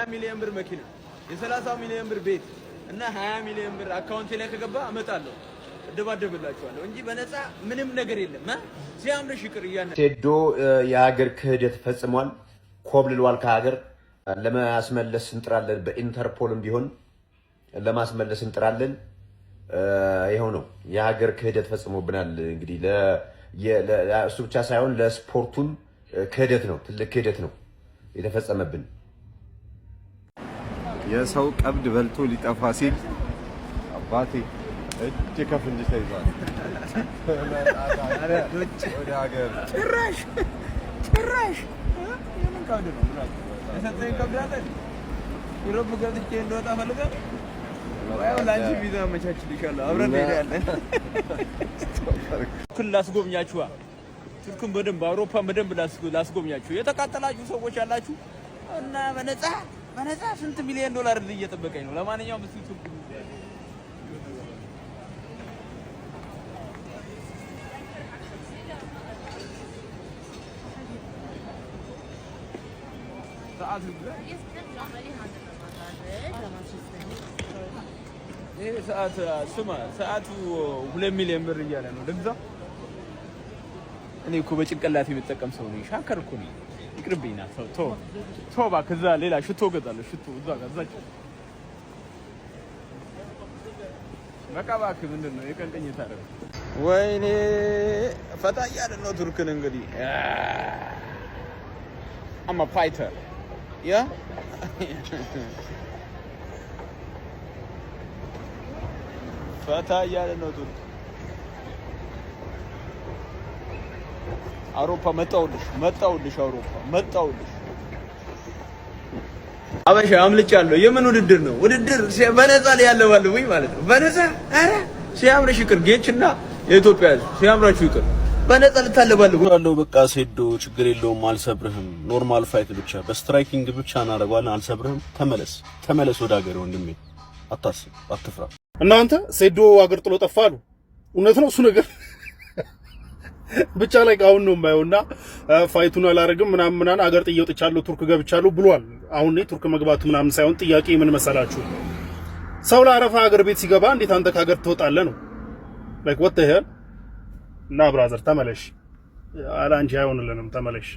የ20 ሚሊዮን ብር መኪና የ30 ሚሊዮን ብር ቤት እና 20 ሚሊዮን ብር አካውንቴ ላይ ከገባ አመጣለሁ እደባደብላችኋለሁ እንጂ በነፃ ምንም ነገር የለም። ሲያምርሽ ይቅር እያነ ቴዶ የሀገር ክህደት ፈጽሟል። ኮብልሏል ከሀገር ለማስመለስ እንጥራለን። በኢንተርፖልም ቢሆን ለማስመለስ እንጥራለን። ይሄው ነው የሀገር ክህደት ፈጽሞብናል። እንግዲህ እሱ ብቻ ሳይሆን ለስፖርቱም ክህደት ነው፣ ትልቅ ክህደት ነው የተፈጸመብን። የሰው ቀብድ በልቶ ሊጠፋ ሲል አባቴ እጅ ከፍንጅ ተይዟል። ወደ ሀገር ጭራሽ የምን ቀብድ ነው ብላችሁ የሰጠኝ ቀብድ አለ ዩሮፕ ገብቼ እንደወጣ ፈልጋለሁ። ያው ላንቺ ቪዛ አመቻችልሻለሁ፣ አብረን እንሄዳለን። ቱርክን ላስጎብኛችሁ፣ ቱርክን በደንብ አውሮፓን በደንብ ላስጎብኛችሁ። የተቃጠላችሁ ሰዎች አላችሁ እና በነፃ ስንት ሚሊዮን ዶላር እየጠበቀኝ ነው። ለማንኛውም እስኪ ቱርክ ሰዓቱ 2 ሚሊዮን ብር እያለ ነው። ልግዛ? እኔ እኮ በጭንቅላት የምጠቀም ሰው ነኝ። ሻከር እኮ ነኝ። ይቅርብኝ ና ተው እባክህ። እዛ ሌላ ሽቶ እገዛለሁ። ሽቶ እዛ ጋር እዛች በቃ እባክህ። ምንድን ነው የቀን ቅኝት አደረገ? ወይኔ ፈታ እያለ ነው ቱርክን እንግዲህ አማ ፋይተር ያ ፈታ እያለ ነው ቱርክ። አውሮፓ መጣሁልሽ አውሮፓ መጣሁልሽ። አበሻ አምልጫለሁ። የምን ውድድር ነው? ውድድር በነፃ ላይ ያለባለሁ ወይ ማለት ነው። በነፃ አረ ሲያምርሽ ይቅር። ጌችና የኢትዮጵያ ሲያምራችሁ ይቅር። በነፃ ልታለባለሁ ያለው በቃ ሴዶ ችግር የለውም። አልሰብርህም። ኖርማል ፋይት ብቻ በስትራይኪንግ ብቻ እናደርገዋለን። አልሰብርህም። ተመለስ ወደ ሀገር ወንድሜ። አታስብ፣ አትፍራ። እናንተ ሴዶ አገር ጥሎ ጠፋሉ። እውነት ነው እሱ ነገር ብቻ ላይ አሁን ነው የማየውና ፋይቱን አላረግም ምናምን አገር ጥዬ ወጥቻለሁ ቱርክ ገብቻለሁ ብሏል። አሁን ላይ ቱርክ መግባቱ ምናምን ሳይሆን ጥያቄ ምን መሰላችሁ? ሰው ለአረፋ ሀገር ቤት ሲገባ እንዴት አንተ ከሀገር ትወጣለህ ነው? ላይክ what the hell? እና ብራዘር ተመለሽ፣ አላንቺ አይሆንልንም፣ ተመለሽ።